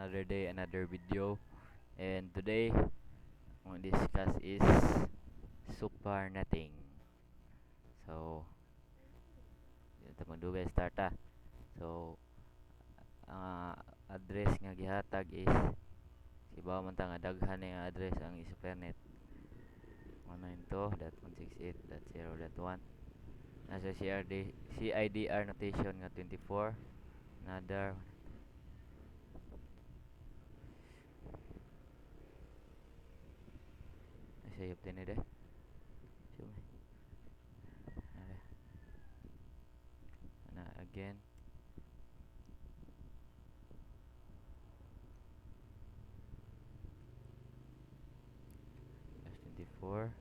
Another day, another video. And today, we'll discuss is super netting. So, ito magdugay start ah. So, ang address nga gihatag is sibaw man ta nga daghan nga address ang supernet. 192.168.0.1. Nasa CIDR notation nga 24. Another say obtain it eh. So, again. That's 24.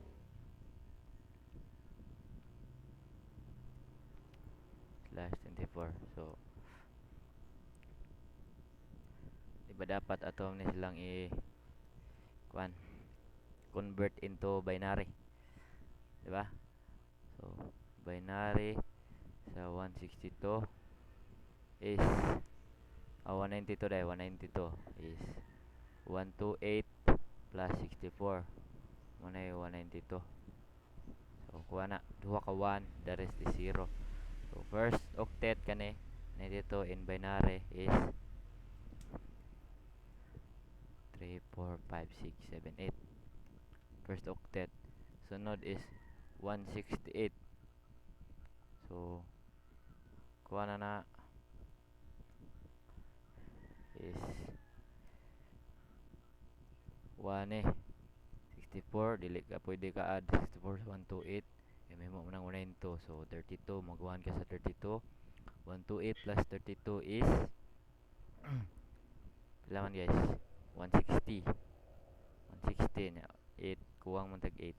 Slash 24. So, iba dapat ato ni silang kuan convert into binary, di ba? So, binary sa 162 is 192 dahil 192 is 128 plus 64 muna yung 192. So, kuha na duha ka 1, the rest is 0. So, first octet kani na dito in binary is 3, 4, 5, 6, 7, 8. First octet. Sunod is 168. So, kuha na is 1 64. Dili ka pwede ka add 64 sa 128. May mo nang 192. So, 32. Mag-1 ka sa 32. 128 plus 32 is pila man guys? 160. 160 na 8 kuwang man tag 8.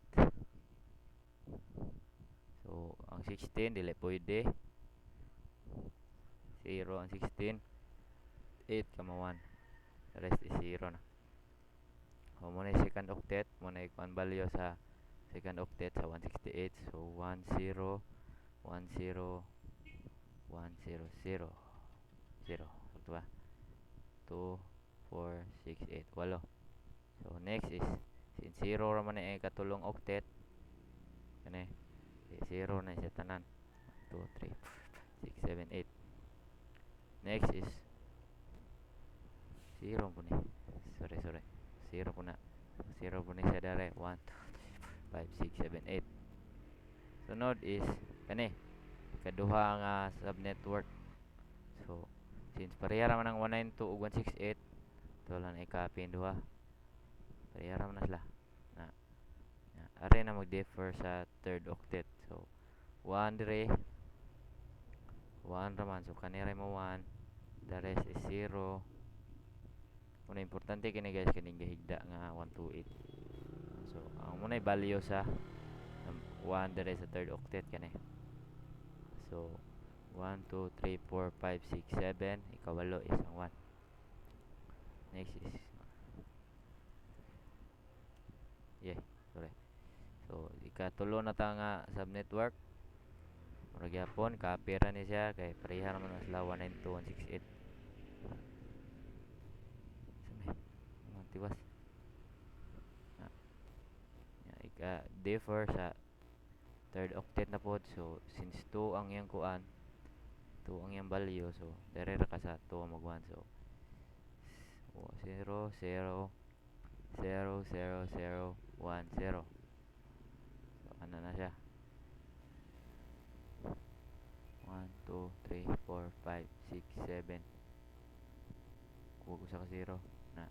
So, ang 16 dili pwede. 0 ang 16. 8 kama 1. The rest is 0 na. So, muna yung second octet. Muna yung value sa second octet sa 168. So, 10 10 10 0 0. So, diba? 2 4 6 8 8. So, next is since 0 raman na yung katulong octet. Yan 0 na siya tanan. 2 3 4 6 7 8. Next is 0 po ni. Sorry. 0 po na. 0 po ni siya dare. 1 2 3 4 5 6 7 8. Sunod is kani kaduha nga subnetwork. So, since pareha raman ang 192 ug 168, ito lang i-copy ang duha. Pareha raman na sila. Are na mag-differ sa third octet. So, 1 dire 1 raman. So, kanira mo 1. The rest is 0. Muna importante kini guys kining gahigda nga 128. So, ang muna value sa 1 dire sa third octet kani. So, 1 2 3 4 5 6 7. Ikawalo is ang 1. Next is sorry. So, ikatulo na ta nga subnetwork. Murag yapon copy ra ni siya kay pareha naman na sila 192 168. Tiwas. Differ sa third octet na pod. So, since 2 ang iyang kuan, 2 ang iyang value. So, dire ra ka sa 2 mag 1. So, 0 0 0 0 0 1 0. So, ano na siya? 1 2 3 4 5 6 7. Kuha ko sa 0 na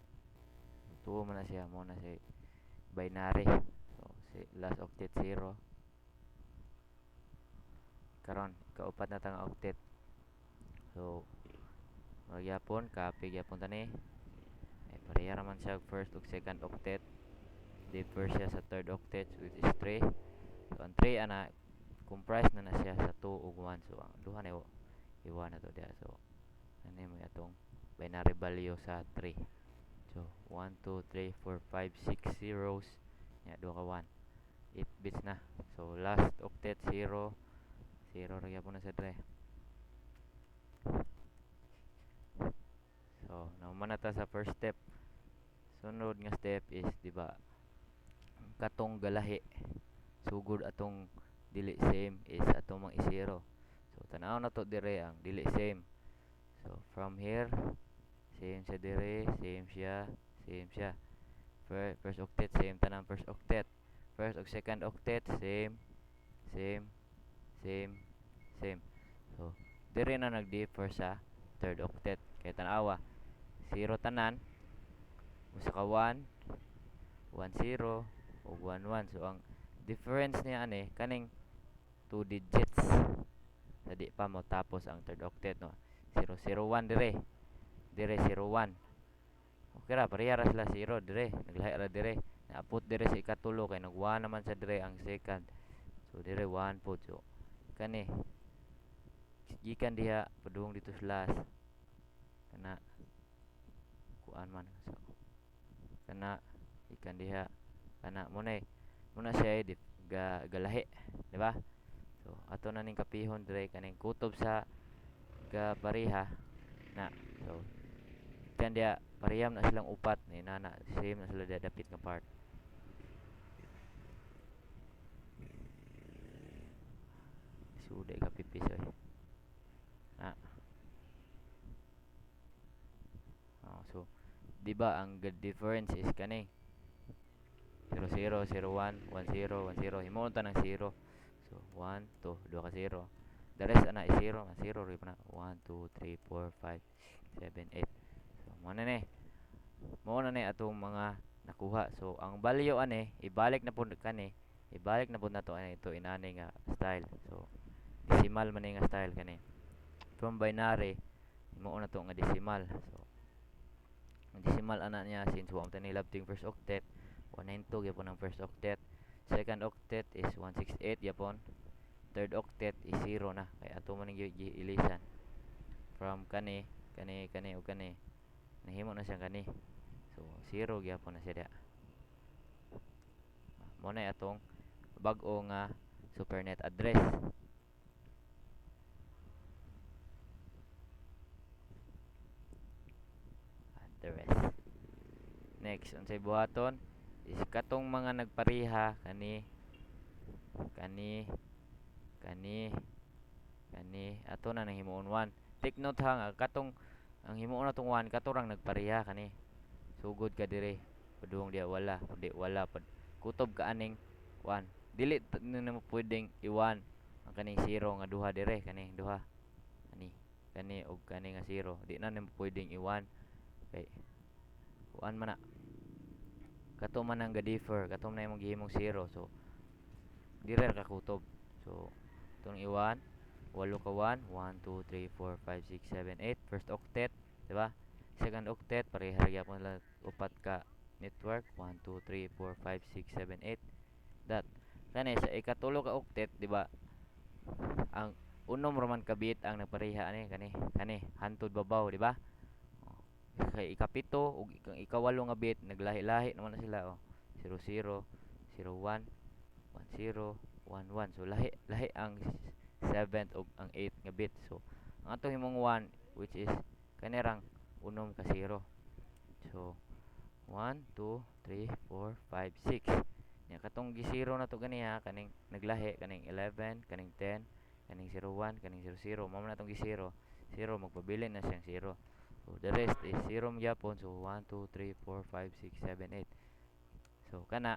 2 man na siya. Muna si binary. So, si last octet 0. Karon kaupat na tang octet. So, magyapon copy gyapon tani. Pareha raman siya first ug second octet. Differ siya sa third octet which is 3. So, ang 3 ana comprise na siya sa 2 ug 1. So, ang duha na iwan na to diya. So, ano mo atong binary value sa 3. So, 1 2 3 4 5 6 zeros. Ya, duha ka 1. 8 bits na. So, last octet 0. 0 ra gyapon na sa 3. So, So naman na ta sa first step. Sunod nga step is di ba katong galahi sugod atong dili same is atong mang isiro. So tanaw na to dire ang dili same. So from here same siya dire, same siya, same siya. First octet same tanang first octet. First ug second octet same, same, same, same. So dire na nag-differ sa third octet. Kay tanawa, 0 tanan, usa ka 1, 1 0 ug 1 1. So ang difference niya ani kaning 2 digits. Sa di pa mo tapos ang third octet no. 0 0 1 dire. Dire 0 1. Okay ra, pareha ra sila 0 dire. Naglahi ra dire. Naapot dire sa ikatulo kay nag 1 naman sa dire ang second. So dire 1 pod. So kani gikan diha padung dito sa last. Kana kuan man so kana ikan diha kana muna siya galahi, di ba? So ato na ning kapihon dire kaning kutob sa pareha na. So kan dia pareham na silang upat ni nana same na sila dia dapit nga part. Suday ka pipis oy. Ah. Oh, so di ba ang difference is kani 0 0 0 1 1 0 1 0 himo ta ng 0. So 1 2 2 ka 0. The rest ana is 0, 0 ri na 1 2 3 4 5 7 8. So mo na ni atong mga nakuha. So ang value ani ibalik na pud kani, ibalik na pud nato ani ito inani nga style. So decimal man ni nga style kani. From binary mo na to nga decimal. So ang decimal ana niya since wa man labting first octet 192 gyapon ang first octet. Second octet is 168 gyapon. Third octet is 0 na kay ato man ilisan. From kani ug kani nahimo na siya kani. So 0 gyapon na siya. Mo na atong bag-o nga supernet address. Next unsay buhaton is katong mga nagpareha kani ato na nang himuon 1. Take note ha nga katong ang himuon natong 1 katurang nagpareha kani. Sugod ka dire padung dia wala pad kutob ka aning 1. Dili na mo pwedeng i-1 ang kaning 0 nga duha dire kani duha kani og kani nga 0 di na nimo pwedeng i-1 kay 1 man na kato man ang ga-differ kato na imong gihimong 0. So dire ka kutob. So itong i-1 walo ka 1 1 2 3 4 5 6 7 8 first octet, di ba? Second octet pareha ra gyapon lang upat ka network 1 2 3 4 5 6 7 8 that kani sa ikatulo ka octet, di ba? Ang unom raman ka bit ang nagpareha ani kani hantod babaw, di ba? Kay ikapito ug ikawalo nga bit naglahi-lahi naman na sila oh. 00 01 10 11. So lahi ang 7th ug ang 8th nga bit. So ang atong himong 1 which is kanirang unom ka 0. So 1 2 3 4 5 6. Nya katong gi-0 na to ganiha kaning naglahi kaning 11 kaning 10 kaning 01 kaning 00 mao na tong gi-0 0 magpabilin na siyang 0. So the rest is 0 gyapon. So 1 2 3 4 5 6 7 8. So kana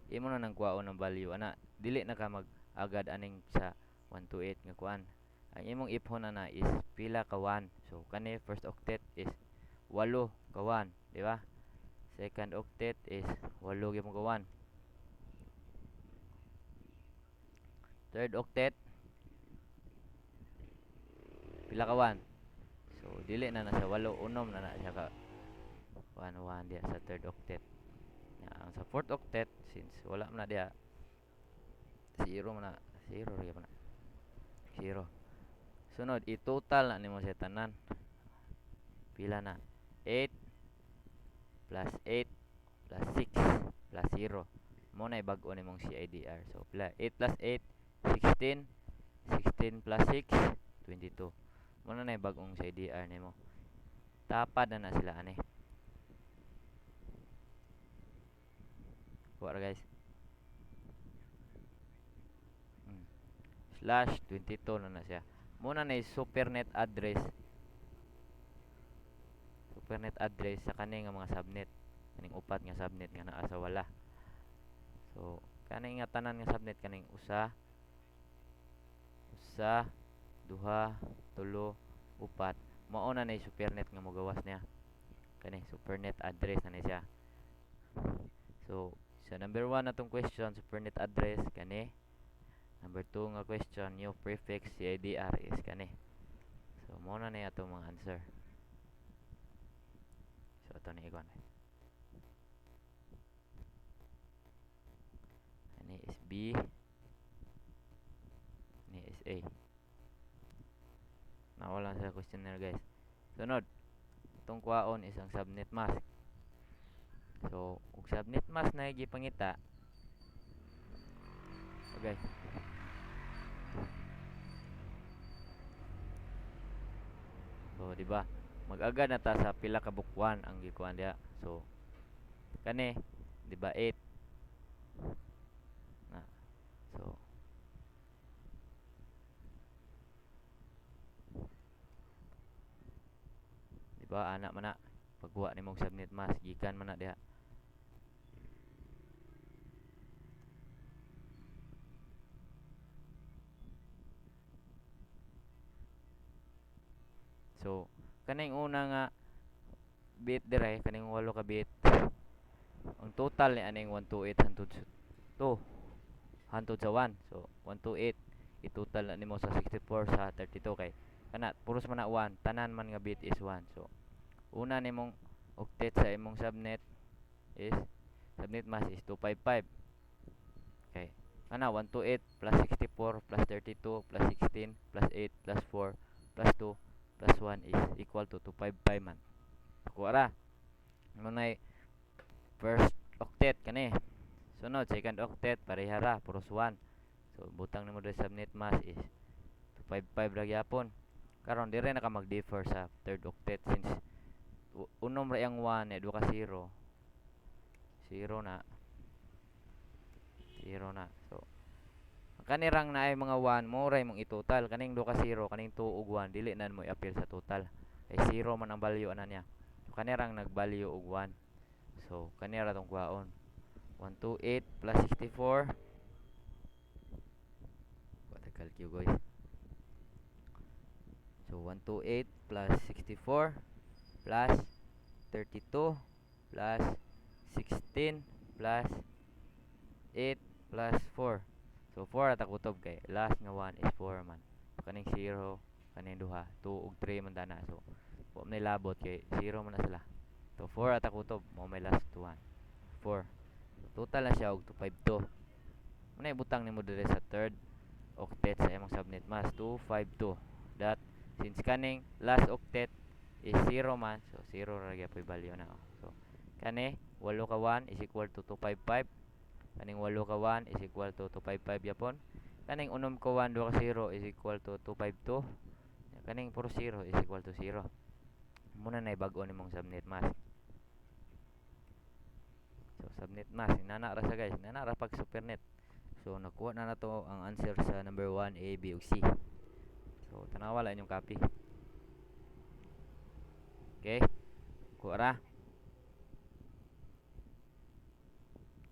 imo na nang kuhaon ng value ana dili na ka mag-agad aning sa 1 to 8 nga kuan. Ang imong iphon ana is pila ka 1. So kani first octet is 8 ka 1, di ba? Second octet is 8 gyapon ka 1. Third octet pila ka 1. So dili na na siya 8 unom na siya ka 1 1 diya sa third octet. Ang sa fourth octet since wala man na diya 0 man na 0 ra gyapon na 0. Sunod i-total na nimo sa tanan. Pila na 8 plus 8 plus 6 plus 0 mo na bag-o nimong CIDR. So pila 8 plus 8 16 16 plus 6 22 mo na bag-ong CIDR nimo. Tapad na sila ani. Kuha ra guys. Slash 22 na siya. Muna na supernet address. Supernet address sa kani nga mga subnet. Kaning upat nga subnet nga naa sa wala. So kani nga tanan nga subnet kaning usa, duha, tulo, upat. Mao na nay supernet nga mogawas niya. Kani supernet address na ni siya. So sa number 1 natong question, supernet address kani. Number 2 nga question, new prefix CIDR is kani. So mo na ni atong mga answer. So ato ni ikon. Ani is B. Ni is A. Nawala sa questionnaire guys. Sunod. Itong kwaon is ang subnet mask. So, ug subnet mask na gipangita. Okay. So, di ba? Mag-aga na ta sa pila ka bukwan ang gikuan diha. So, kani, di ba 8 na. So, di ba ana man na pagbuwa nimong subnet mask gikan man na diha. So, kaning una nga bit dire, kaning 8 ka bit. Ang total ni aning 128 hantod sa 1. So, 128 i-total na nimo sa 64 sa 32 kay kana puros man na 1, tanan man nga bit is 1. So, una nimong octet sa imong subnet is subnet mask is 255. Okay. Kana 128 plus 64 plus 32 plus 16 plus 8 plus 4 plus 2 plus 1 is equal to 255 man. Kuha ra. Mo nay first octet kani. Sunod second octet pareha ra puros 1. So butang nimo sa subnet mask is 255 ra gyapon. Karon dire na ka mag-differ sa third octet since unom ra yang 1 e 2 ka 0. 0 na. 0 na. So kanirang naay mga 1 mo ray mong i-total kaning 2 ka 0 kaning 2 ug 1 dili na mo i-appeal sa total. Kay 0 man ang value ana niya. So kanirang nag-value og 1. So kanira tong kwaon. 128 plus 64. What a calculate guys. So 128 plus 64 plus 32 plus 16 plus 8 plus 4. So 4 ata kutob kay last nga 1 is 4 man. Kaning 0, kaning 2, 2 ug 3 man dana. So wa man labot kay 0 man na sila. So 4 ata kutob mo may last 1. 4. So, total na siya og 252. Muna ibutang nimo dire sa third octet sa imong subnet mask 252. That since kaning last octet is 0 man, so 0 ra gyapon value na. So kani 8 ka 1 is equal to 255. Kaning 8 ka 1 is equal to 255 yapon. Kaning 6 ka 1 2 ka 0 is equal to 252. Kaning puro 0 is equal to 0. Muna na ibag-o nimong subnet mask. So subnet mask nana ra sa guys, nana ra pag supernet. So nakuha na nato ang answer sa number 1 A, B ug C. So tanawa lang inyong copy. Okay? Kuha ra.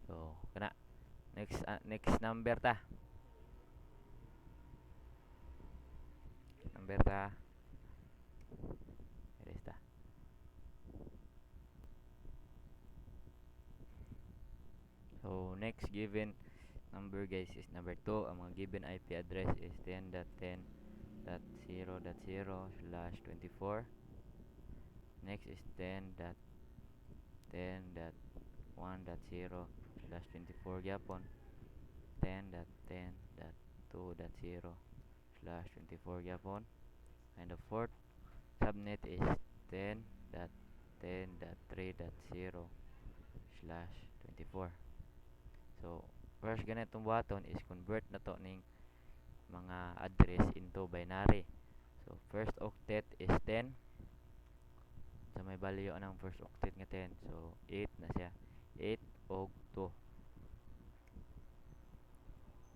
So kana next number ta. Number ta. Resta. So next given number guys is number 2. Ang mga given IP address is 10.10.0.0/24. Next is 10.10.1.0/24 gyapon. 10.10.2.0/24 gyapon. And the fourth subnet is 10.10.3.0/24. So first ganitong buhaton is convert na to ning mga address into binary. So first octet is 10. sa may value ng first octet nga 10. So 8 na siya. 8 og 2.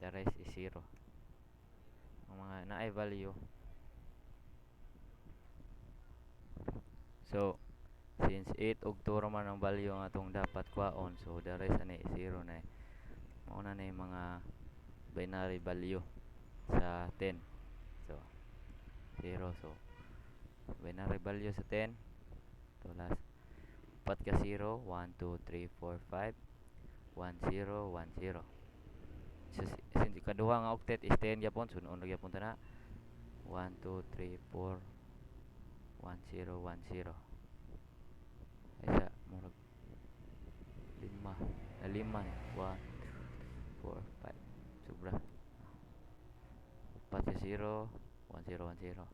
The rest is 0. Ang mga naay value. So since 8 og 2 raman ang value nga atong dapat kwaon, so the rest ani is 0 na. Mao na yung mga binary value sa 10. So 0. So binary value sa 10 to last 4 ka 0, 1 2 3 4 5 1 0 1 0. So since kaduha nga octet is 10 gyapon, sunon ra gyapon ta na 1 2 3 4 1 0 1 0. Isa murag 5 na 5 ni 1 4 5 sobra 4 ka 0 1 0 1 0.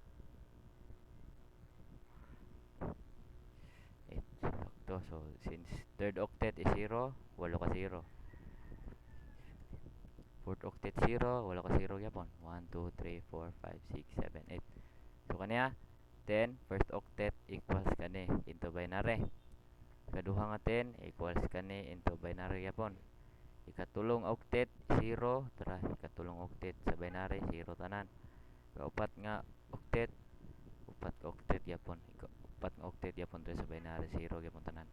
Sakto. So since third octet is 0, 8 ka 0. Fourth octet 0, 8 ka 0 gyapon. 1 2 3 4 5 6 7 8. So kaniya 10 first octet equals kani into binary. Kaduha nga 10 equals kani into binary gyapon. Ikatulong octet 0, tara ikatulong octet sa binary 0 tanan. Kaupat nga octet, upat ka octet gyapon. Upat nga octet gyapon sa binary 0 gyapon tanan.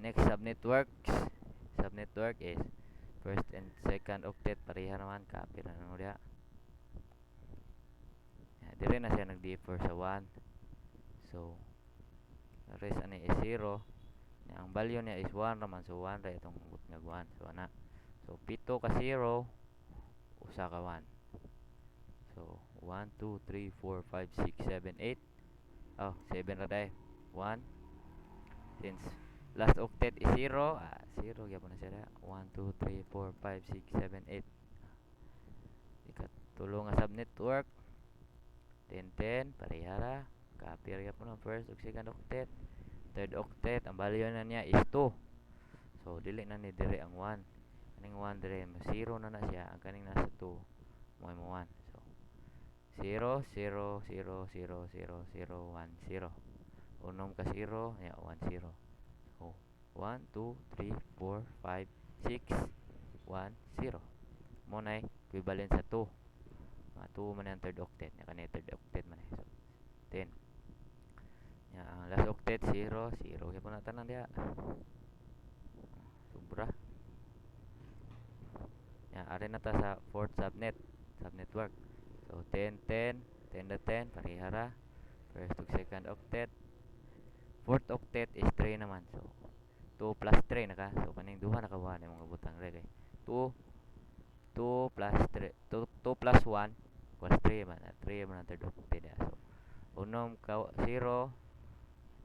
Next subnetworks. Subnetwork is first and second octet pareha naman, copy na namo diha. Dire na siya nag-differ sa 1. So the rest ani is 0. Ang value niya is 1 raman, so 1 ra itong butngag 1. So ana. So 7 ka 0, usa ka 1. So 1 2 3 4 5 6 7 8. Oh, 7 ra day. 1. Since last octet is 0, 0 gyapon na siya. 1 2 3 4 5 6 7 8. Ikatulong nga subnetwork 10 10 pareha ra. Copy ra gyapon ang first ug second octet. Third octet ang value na niya is 2. So dili na ni dire ang 1. Kaning 1 dire 0 na siya. Ang kaning nasa 2 mo 1. So 0 0 0 0 0 0 1 0. Unom ka 0, ya 1 0. So 1 2 3 4 5 6 1 0. Mo na equivalent sa 2. 2 man ang third octet. Ya kanay third octet man. So 10. Ya ang last octet 0 0 gyapon na tanan diha. Sobra. Ya ari na ta sa fourth subnetwork. So 10 10 10 to 10 pareha ra. First ug second octet. Fourth octet is 3 naman. So 2 plus 3 na ka. So kaning duha na ka 1 imong butang re kay 2 2 plus 3 2 plus 1 equals 3 man. 3 man ang third octet. So unom ka 0,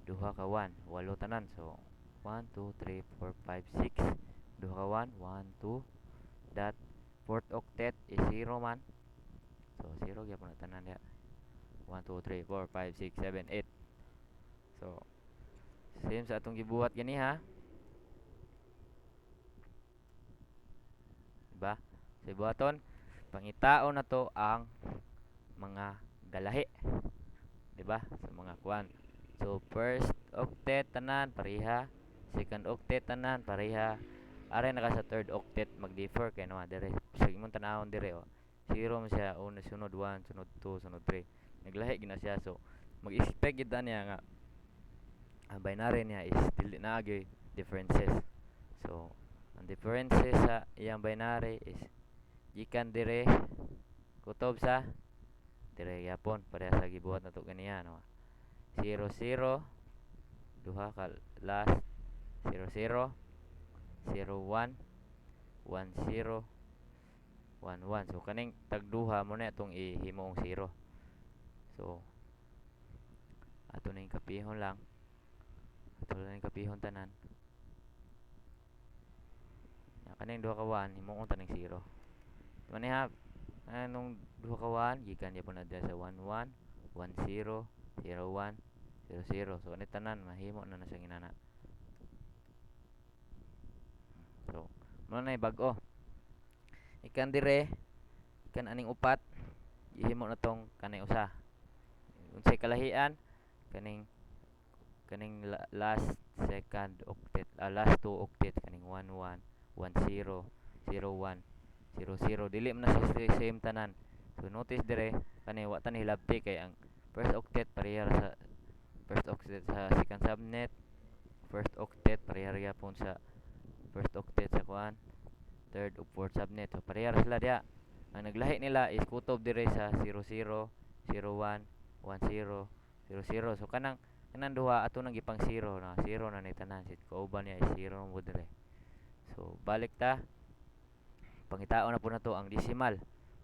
duha ka 1, 8 tanan. So 1 2 3 4 5 6. Duha ka 1 1 2. That fourth octet is 0 man. So 0 gyapon na tanan diha. 1 2 3 4 5 6 7 8. So same sa atong gibuhat gani ha. Diba? Sa buhaton pangitaon na to ang mga galahi. Diba? Sa mga kuan. So first octet tanan pareha, second octet tanan pareha. Are na ka sa third octet mag-differ kay naman dire. Sa imong tan-awon dire oh. 0 man siya, una sunod 1, sunod 2, sunod 3. Naglahi gina siya. So mag-expect gid niya nga ang binary niya is dili na gyud differences. So ang differences sa iyang binary is gikan dire kutob sa dire yapon pareha sa gibuhat nato kaniya no. 0 0 duha ka last 0 0 0 1 1 0 1 1. So kaning tagduha mo na itong ihimo og 0. So ato ning kapihon lang. Ato ning kapihon tanan. Ya kaning duha ka 1 himo og taning 0. Maniha anong duha ka 1 gikan gyapon na sa 1 1 1 0 0 1 0 0. So ani tanan mahimo na na siyang inana. So mo na bag-o. Ikan dire ikan aning upat ihimo na tong kanay usa. Unsay kalahian kaning kaning last second octet, last two octet kaning 11 10 01 00 dili man na siya same tanan. So notice dire kani wa tan hilabti kay ang first octet parehas sa first octet sa second subnet, first octet parehas gyapon sa first octet sa kuan third ug fourth subnet. So parehas sila diha. Ang naglahi nila is kutob dire sa 00 01 10 00. So kanang duha ato nang gipang 0 na 0 na ni tanan, sit kauban niya is 0 mo dire. So balik ta, pangitaon na po na to ang decimal.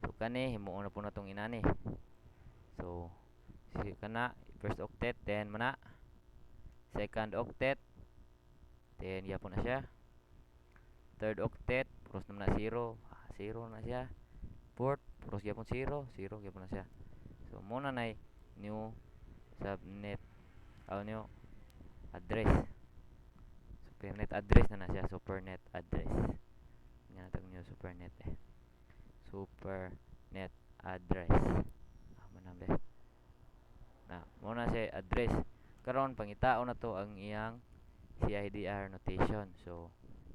So kani himuon na po na tong inani. So si kana first octet 10 mana, second octet 10 gyapon na siya, third octet puros naman na 0 0 na siya, fourth puros gyapon 0 0 gyapon na siya. So muna nay new subnet new address, supernet address na siya, supernet address nga tag new supernet supernet address manambe na muna siya address. Karon pangitaon na to ang iyang CIDR notation. So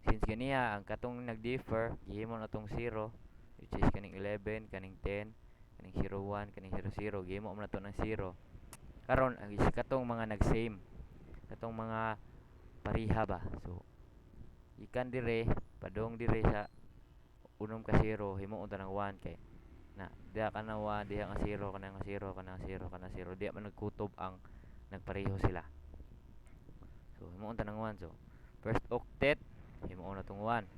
since ganiya ang katong nag-differ gihimo na tong 0 which is kaning 11 kaning 10 kaning 01 kaning 00 gihimo man na to ng 0. Karon ang isa katong mga nag-same katong mga pareha ba. So ikan dire padong dire sa unom ka 0 himuon ta ng 1 kay na diha ka na 1 diha nga 0 kana nga 0 kana 0 kana 0 diha man nagkutob ang nagpareho sila. So himuon ta ng 1. So first octet himuon na tong 1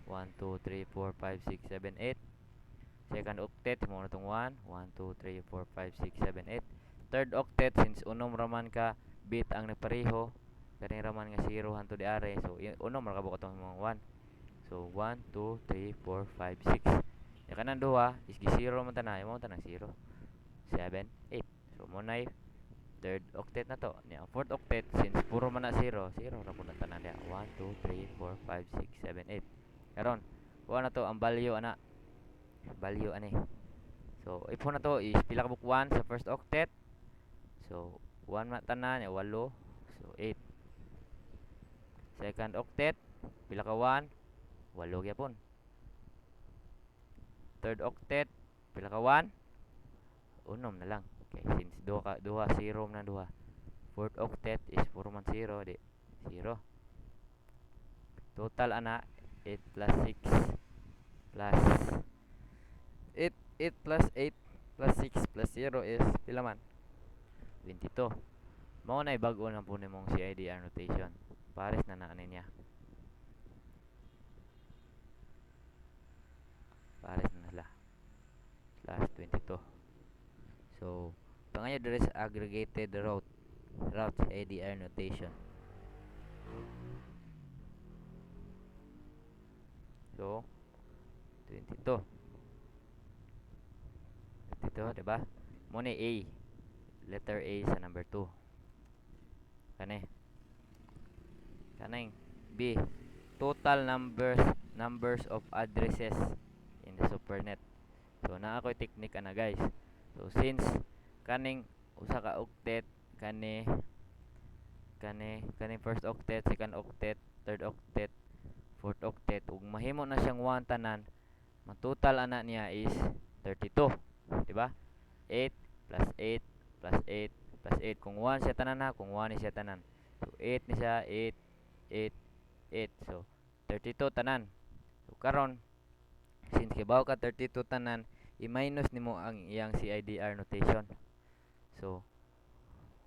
1 2 3 4 5 6 7 8. Second octet himuon na tong 1 1 2 3 4 5 6 7 8. Third octet since unom raman ka bit ang nagpareho kani raman nga 0 hantud di are, so unom ra kabuk atong mga 1. So 1 2 3 4 5 6. Ya kanang duha is gi 0 man tanan mo tanang 0 7 8. So mo nay third octet na to. Nya fourth octet since puro man na 0 0 ra pud tanan dia 1 2 3 4 5 6 7 8. Karon kuha na to ang value ana, value ani. So ipon na to is pila ka buk 1 sa first octet. So 1 man tanan ya 8. So 8. Second octet pila ka 1 8 gyapon. Third octet pila ka 1 unom na lang. Okay, since duha 0 man duha. Fourth octet is puro man 0 di 0. Total ana 8 plus 6 plus 8 plus 8 plus 6 plus 0 is pila man 22. Mao na bag-o na po nimong CIDR notation. Pares na naa niya. Pares na sila. Plus 22. So, pangayo there is aggregated route CIDR notation. So, 22. 22, diba? Mo ni A. Letter A sa number 2. Kani. Kaning B. Total numbers of addresses in the supernet. So naa koy technique ana guys. So since kaning usa ka octet kani first octet, second octet, third octet, fourth octet ug mahimo na siyang 1 tanan, ang total ana niya is 32, di ba? 8 plus 8 plus 8 plus 8 kung 1 siya tanan na, kung 1 ni siya tanan. So 8 ni siya 8 8 8. So 32 tanan. So karon since kibaw ka 32 tanan, i-minus nimo ang iyang CIDR notation. So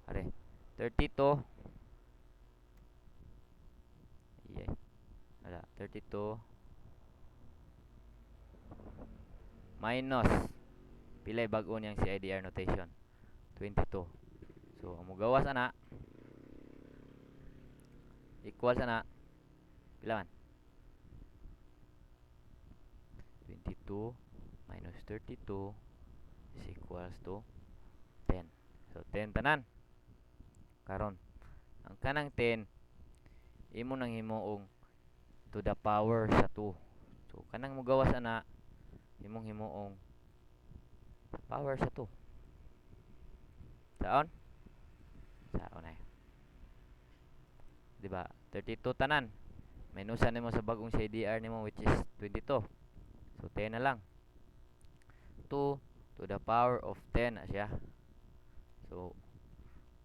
are 32 wala 32 minus pilay bag-o niyang CIDR notation 22. So ang mogawas ana equals ana pila man 22 minus 32 is equals to 10. So 10 tanan. Karon ang kanang 10 imo nang himuong to the power sa 2. So kanang mogawas ana imong himuong power sa 2. Saon ay di ba? 32 tanan. Minusan nimo sa bagong CDR nimo which is 22. So 10 na lang. 2 to the power of 10 na siya. So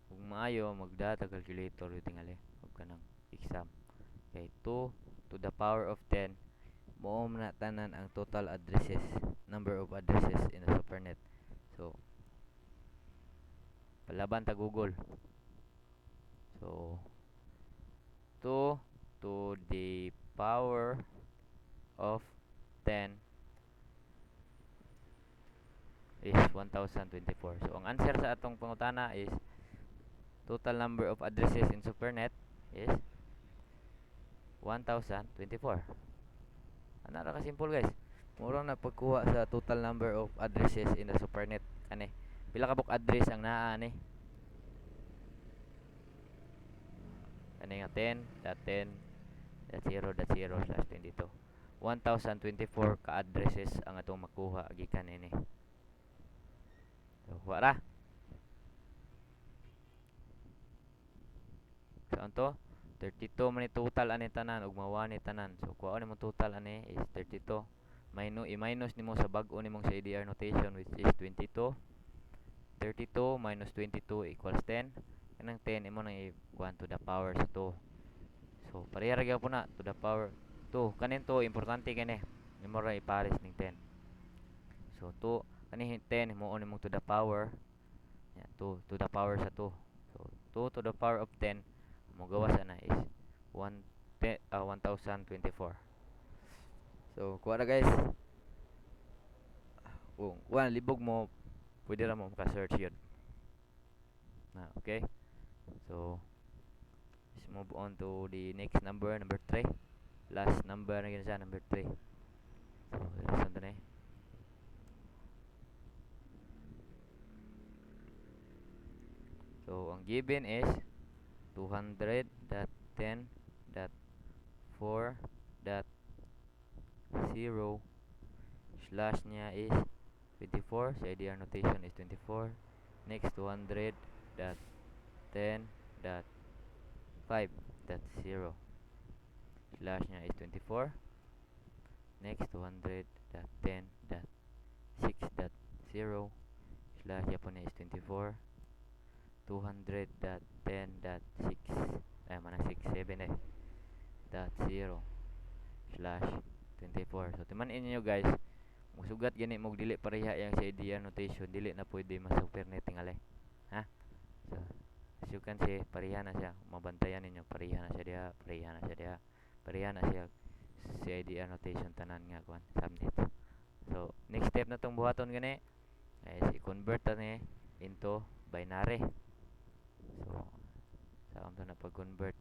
kung maayo magdata calculator yung tingali huwag ka ng exam. Okay, 2 to the power of 10 mo na tanan ang total addresses, number of addresses in the supernet. So palaban ta Google. So 2 to the power of 10 is 1024. So ang answer sa atong pangutana is total number of addresses in supernet is 1024. Ana ra ka simple guys. Murang na pagkuha sa total number of addresses in the supernet kani. Pila ka book address ang naa ani? Kani nga 10.10.0.0/22. 1024 ka addresses ang atong makuha gikan ini. So, kuha ra. Saan to? 32 man ni total ani tanan ug mawa ni tanan. So kuha nimo total ani is 32. I-minus nimo sa bag-o nimong sa ADR notation which is 22. 32 minus 22 equals 10. Kanang 10 imo nang i-1 to the power sa 2. So pareha ra gyud po na to the power 2. Kanin to importante kani. Imo ra ipares ning 10. So 2 kani 10 imo nimong to the power. 2 to the power sa 2. So 2 to the power of 10 mo gawas na is 1024. So kuha ra guys. Kung 1,000 mo pwede ra mo maka-search yun. Okay. So let's move on to the next number 3. Last number na siya, number 3. So saan to na So ang given is 200.10.4.0 slash niya is 24. Sa ADR notation is 24. Next 200.10.5.0 slash niya is 24. Next 200.10.6.0 slash Japon niya is 24. 200.10.6 ay manang 67 .0 slash 24. So timan-in niyo guys, musugat gani mo dili pareha yang sa ADR notation, dili na pwede ma-supernet tingali. Ha? So as you can see, pareha na siya. Mabantayan ninyo, pareha na siya diha, pareha na siya diha, pareha na siya sa ADR notation tanan nga kuan subnet. So next step na tong buhaton gani ay i-convert ta ni into binary. So sa amto na pag-convert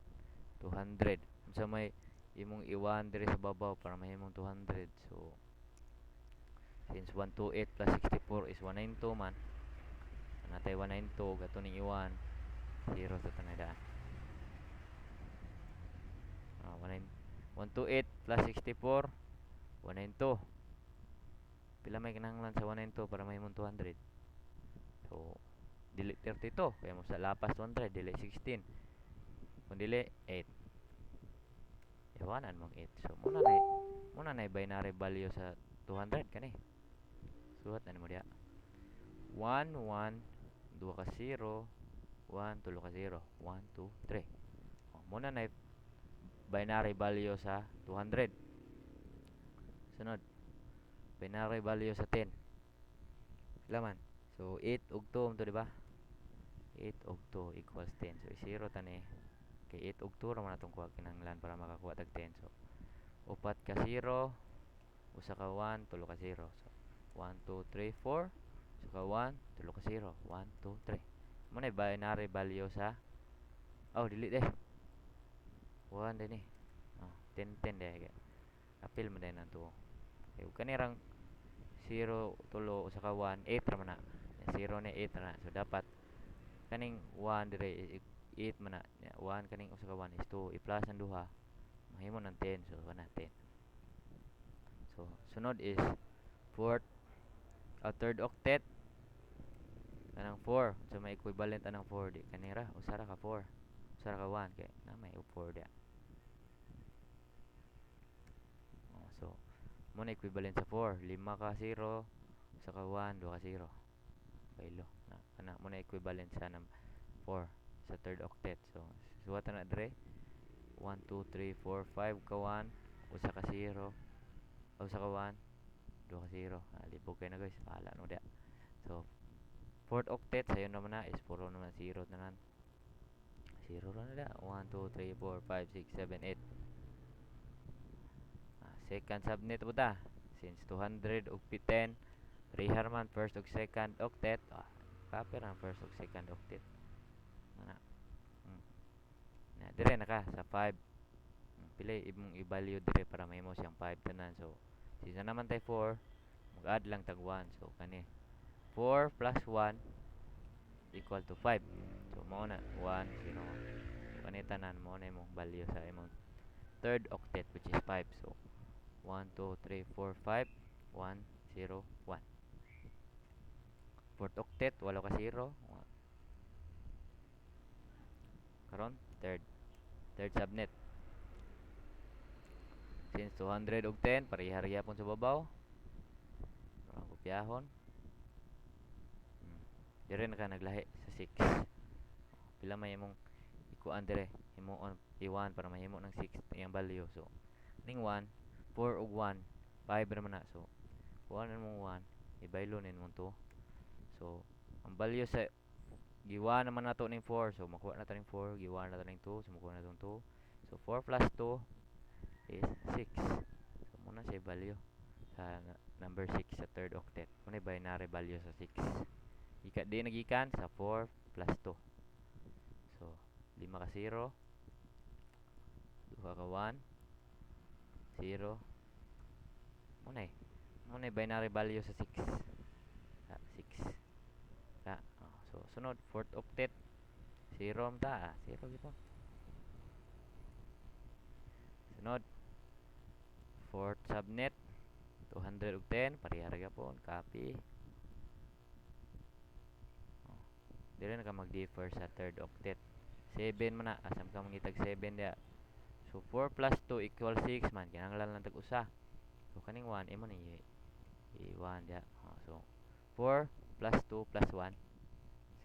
200 sa may imong i-1 dire sa babaw para mahimong 200. So since 128 plus 64 is 192 man, natay 192 gato ning i-1 0 sa tanay daan. 128 plus 64 192. Pila may kinahanglan sa 192 para mahimong 200? So dili 32 kaya mo sa lapas 200 dili 16 kung dili 8 iwanan mong 8. So muna na binary value sa 200 kani suhat na mo diha 1 1 2 ka 0 1 3 ka 0 1 2 3. Muna na binary value sa 200. Sunod binary value sa 10 laman. So 8 ug 2 mo to di ba? 8 ug 2 equals 10. So 0 tani kay 8 ug 2 ra man atong kuha kinahanglan para makakuha tag 10. So 4 ka 0 usa ka 1 tulo ka 0. So 1 2 3 4 usa ka 1 tulo ka 0 1 2 3. Mo na binary value sa dili de 1 din 10 10 de apil mo din nanto. Okay, kanirang 0 tulo usa ka 1 8 ra man na 0 ni 8 ra. So dapat kaning 1 dire 8 man na 1 kaning usa ka 1 is 2 i-plus ang duha mahimo ng 10. So 1 na 10. So sunod is third octet kanang 4. So may equivalent anang 4 di kanira usa ra ka 4 usa ka 1 kay na may 4 dia. So mo na equivalent sa 4, 5 ka 0, usa ka 1, 2 ka 0. Baylo na kana mo na equivalent sa 4 sa third octet. So suwata na dire 1 2 3 4 5 ka 1, usa ka 0, usa ka 1, 2 ka 0. Libog kay na guys, bahala no dia. So fourth octet sayo naman na is puro naman 0 tanan. 0 na dia. 1 2 3 4 5 6 7 8. Second subnet po ta. Since 200 ug 10 parehar man first ug second octet. Copy ra first ug second octet. Ana. Na dire na ka sa 5. Pili imong i-value dire para mahimo siyang 5 tanan. So since naman tay 4, mag-add lang tag 1. So kani 4 plus 1 equal to 5. So mao na 1 0 1. Kani tanan mo na imong value sa imong third octet which is 5. So 1 2 3 4 5 1 0 1. Fourth octet walo ka 0. Karon third subnet. Since 200 ug 10 parehar gyapon sa babaw. Kopyahon. Dire na ka naglahi sa 6. Pila may imong ikuan dire himuon i1 para mahimo ng 6 iyang value. So ning 1 4 ug 1 5 ra man na. So kuha na mong 1 ibaylo nin mong 2. So ang value sa giwa naman nato ning 4. So makuha na ta ning 4, giwa na ta ning 2, so makuha na tong 2. So 4 plus 2 is 6. So muna siya value sa number 6 sa third octet. Muna binary value sa 6. Di nagikan sa 4 plus 2. So 5 ka 0, 2 ka 1, 0. Muna binary value sa 6. 6. So sunod fourth octet 0 ta 0 gito. Sunod fourth subnet 210 parehar gyapon copy. Dire na ka mag-differ sa third octet. 7 man na asam ka mangitag 7 dia. So 4 plus 2 equal 6 man kinahanglan lang tag usa. So kaning 1 imo ni i1 dia. So 4 plus 2 plus 1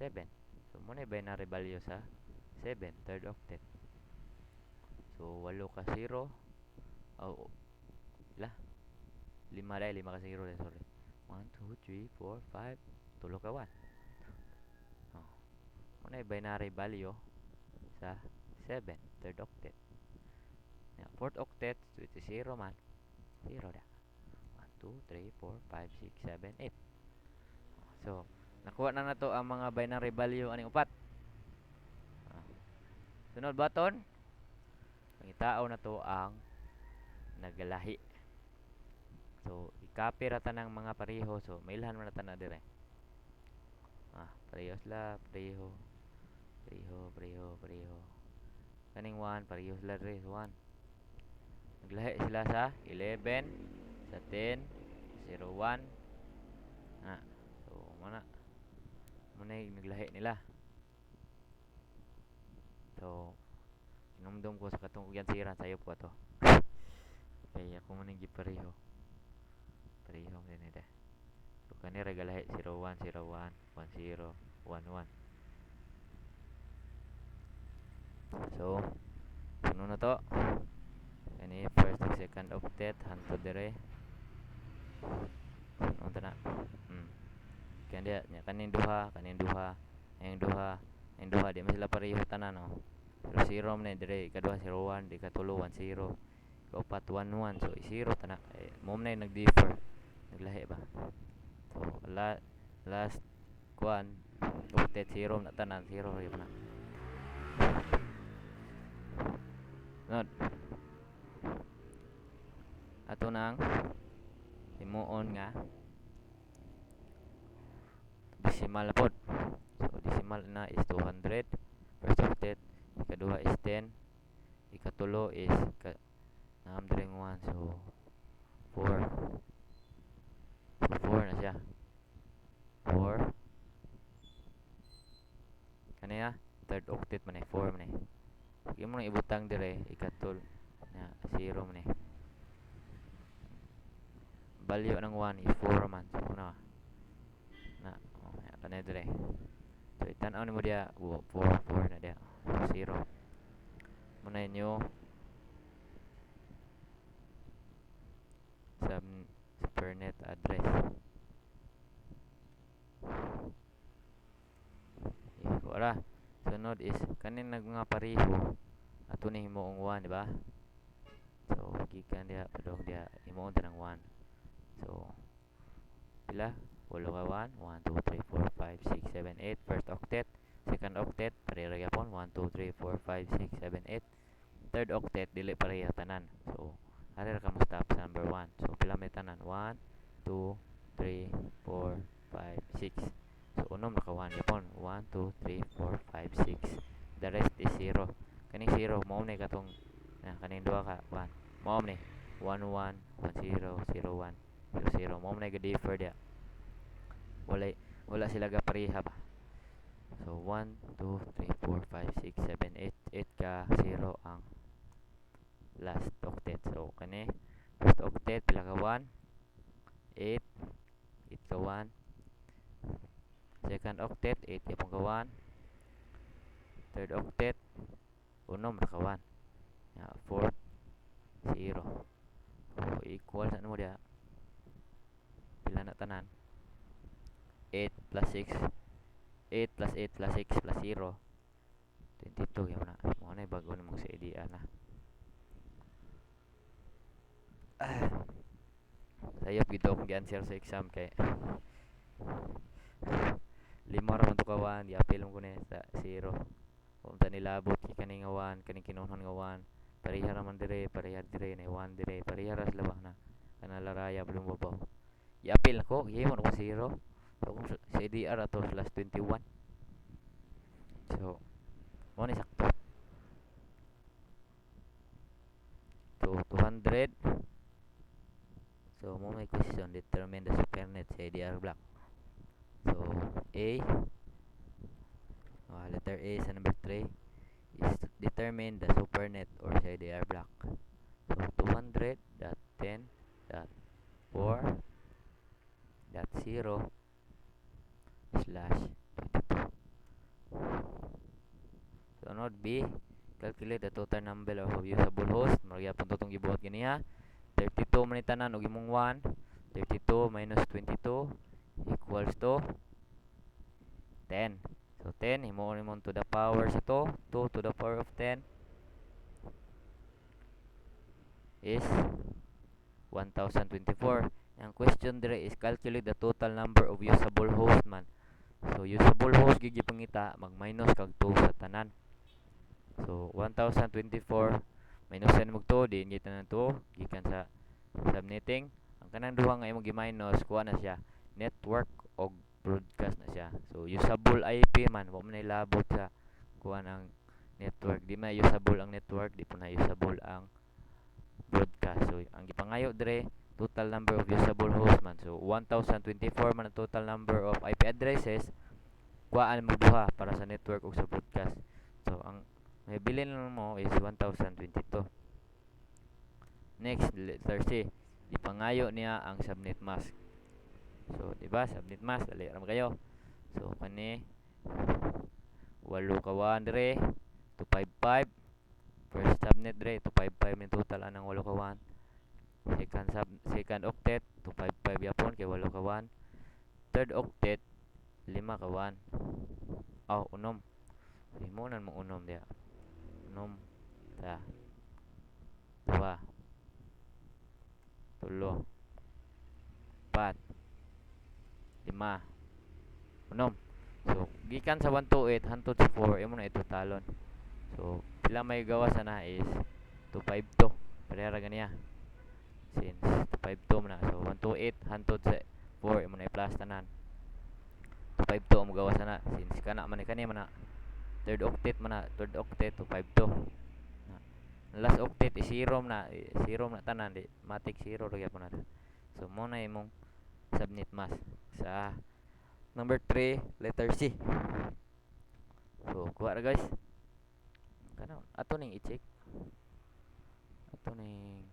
7. So mo na binary value sa 7 third octet. So 8 ka 0 la 5 ka 0 sorry. 1 2 3 4 5 tulo ka 1. Mo na binary value sa 7 third octet. Fourth octet which is 0 man 0 da. 1 2 3 4 5 6 7 8. So nakuha na nato ang mga binary value aning upat. Sunod button pangitao na to ang naglahi. So i-copy ra ta ng mga pareho. So mailhan man na dire. Parehos la pareho. Kaning 1 parehos la dire 1. Naglahi sila sa 11, sa 10, 01. So muna naglahi nila. So inumdum ko sa katong yansiran sayo po to. Kaya ako man gipareho. Pareho din ida. So kani regalahi 01 01 10 11. So sunod na to. Kani first ug second octet hantod dire. Sunod na. Kaya nya kaning duha, ayong duha di man sila pareho tanan no. Pero 0 man dire, ikaduha 01, di katulo 10, ikaupat 11. So 0 tana. Mo man nag-differ. Naglahi ba? So last kuan octet 0 na tanan, 0 rin na. Sunod. Ato nang himuon nga decimal na pod. So decimal na is 200. First octet, ikaduha is 10, ikatulo is naamdring 1. So 4. So 4 na siya. 4. Kaniya third octet man 4 man Sige mo na ibutang dire ikatol na 0 man eh. Value ng 1 is 4 man. So na kanay dire. So itan-aw nimo dia 4 na dia. 0. Muna inyo sa supernet address. Wala. Sunod is kanin mga pareho ato ni himuong 1, di ba? So gikan dia padong dia himuon tanang 1. So pila? Walo ka 1, 1, 2, 3, 4, 5, 6, 7, 8. First octet, second octet, pareha gyapon 1, 2, 3, 4, 5, 6, 7, 8. Third octet dili pareha tanan. So ari ra ka mo stop sa number 1. So pila may tanan? 1, 2, 3, 4, 5, 6. So unom ra ka 1 gyapon. 1, 2, 3, 4, 5, 6. The rest is 0. Kaning 0 mao ni katong kaning duha ka 1. Mao ni 1, 1, 1, 0, 0, 1, 0, 0. Mao ni ga-differ dia. Wala sila ga pareha ba. So 1, 2, 3, 4, 5, 6, 7, 8. 8 ka 0 ang last octet. So kani first octet pila ka 1? 8. 8 ka 1. Second octet 8 ka ka 1. Third octet unom ra ka 1. 4, 0. So equal sa mo dia. Pila na tanan? 8 plus 6. 8 plus 8 plus 6 plus 0. 22 yun na. Mo na bago namang sa idea na. Sayop gito akong gi-answer sa exam kay 5 ra man to ka 1, di-appeal mo ko na sa 0. Kung ta nilabot kaning 1, kaning kinunhon nga 1, pareha ra man dire, pareha dire na 1 dire, pareha ra sila ba na kanalaraya bulong babaw. I-appeal nako, gihimo ko 0. So kung sa ADR ato plus 21. So mo ni sakto. So 200. So mo may question, determine the supernet sa ADR block. So A, letter A sa number 3 is determine the supernet or sa ADR block. So 200.10.4.0/22. Sunod B, calculate the total number of usable host. Maragya pun totong gibuhat ganiha. 32 man tanan og imong 1. 32 minus 22 equals to 10. So 10 himuon nimong to the power sa 2 to the power of 10 is 1024. Ang question dire is calculate the total number of usable host man. So usable host gid pangita mag-minus kag 2 sa tanan. So 1024 minus sa nimog 2 din gid tanan 2 gikan sa subnetting. Ang kanang duha nga imong gi-minus kuha na siya network og broadcast na siya. So usable IP man wa man labot sa kuha ang network. Di man usable ang network, di po na usable ang broadcast. So ang gipangayo dire total number of usable host man. So 1024 man ang total number of IP addresses. Kuhaan mo duha para sa network ug sa broadcast. So ang may bilin mo is 1022. Next, letter C. Ipangayo niya ang subnet mask. So, di ba? Subnet mask, dali ra kayo. So, kani 8 ka 1 dire, 255. First subnet dire, 255 min total anang 8 ka 1. Second octet, 255 yapon kay 8 ka 1. Third octet, 5 ka 1. Unom. Himunan mo unom dia. Unom. Ta. 2. 3. 4. 5. Unom. So, gikan sa 128 hantod sa 4, imo na itotalon. So, pila may gawas na is 252. Pareha ra ganiya. Since 252 man na. So, 128 hantod sa 4, imo na i-plus tanan. 252 mo gawas na. Since kana man kani man na. Third octet man na. Third octet 252. Last octet is 0 na. 0 na tanan. Di matic 0 ra gyapon na. So, mo na imong subnet mask sa number 3, letter C. So, kuha ra guys. Kanon ato ning i-check. Ato ning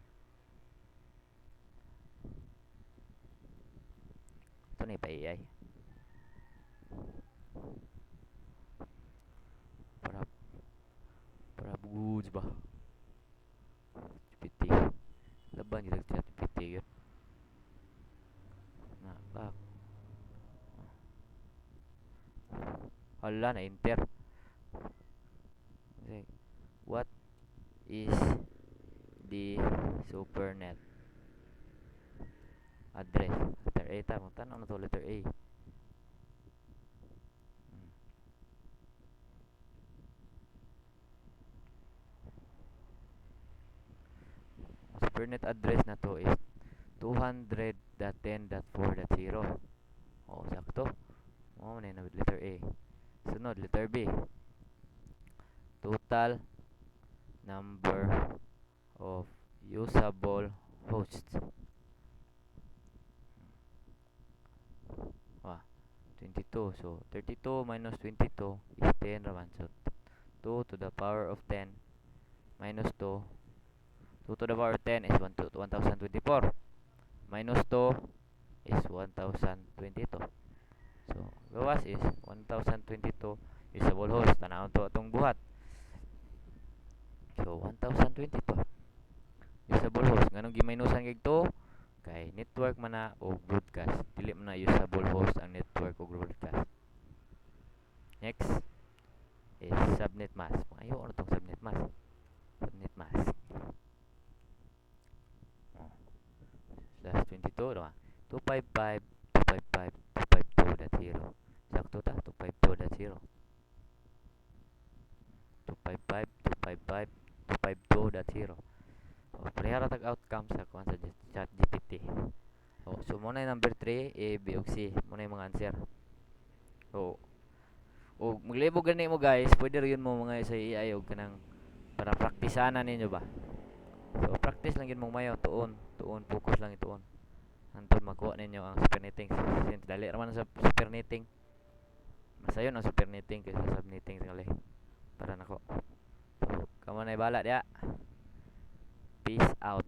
pa-AI para goods ba GPT laban gyud sa GPT yun na back hala na enter. Okay. What is the supernet address? Letter A ta mo tanong na to letter A. Supernet address na to is 200.10.4.0. Oh, sakto. Oh, na letter A. Sunod, letter B. Total number of usable hosts. Ah, 22. So, 32 minus 22 is 10 raman. So, 2 to the power of 10 minus 2. 2 to the power of 10 is 1024. Minus 2 is 1022. So, gawas is 1022 usable host. Tanawon to atong buhat. So, 1022 usable host. Nganong giminusan kay 2? Kay network man na o broadcast. Dili man na usable host ang network o broadcast. Next is subnet mask. Ayo ano tong subnet mask? Subnet mask. Oh. Slash 22 no? 255 255 252.0. Sakto ta 252.0. 255 255 252.0. So, parehara tag outcome sa kuan sa chat GPT. So mo na number 3, A, B, ug C. Mo na yung mga answer. So, o maglibog gani mo guys, pwede rin mo mga sa AI og kanang para praktisanan ninyo ba. So practice lang yun mong mayo, tuon, focus lang ituon. Antod makuha ninyo ang super knitting. Since dali raman sa super knitting. Masayon ang super knitting kaysa sub knitting ngali. Para nako. So, kamo na bala dia. Peace out.